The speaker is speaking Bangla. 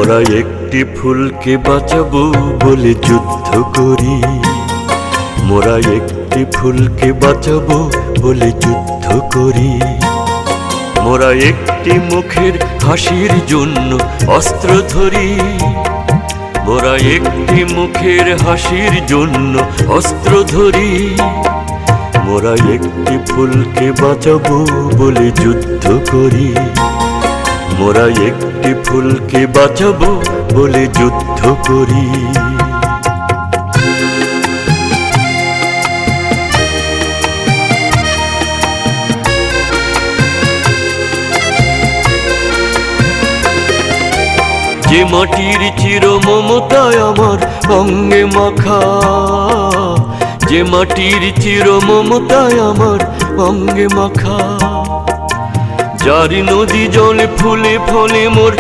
মোরা একটি ফুলকে বাঁচাবো বলে যুদ্ধ করি, মোরা একটি ফুলকে বাঁচাবো বলে যুদ্ধ করি। মোরা একটি মুখের হাসির জন্য অস্ত্র ধরি, মোরা একটি মুখের হাসির জন্য অস্ত্র ধরি। মোরা একটি ফুলকে বাঁচাবো বলে যুদ্ধ করি, মোরা একটি ফুলকে বাঁচাবো বলে যুদ্ধ করি। যে মাটির চির মমতায় আমার অঙ্গে মাখা, যে মাটির চির মমতায় আমার অঙ্গে মাখা, যার নদী জলে ফুলে ফলে মোর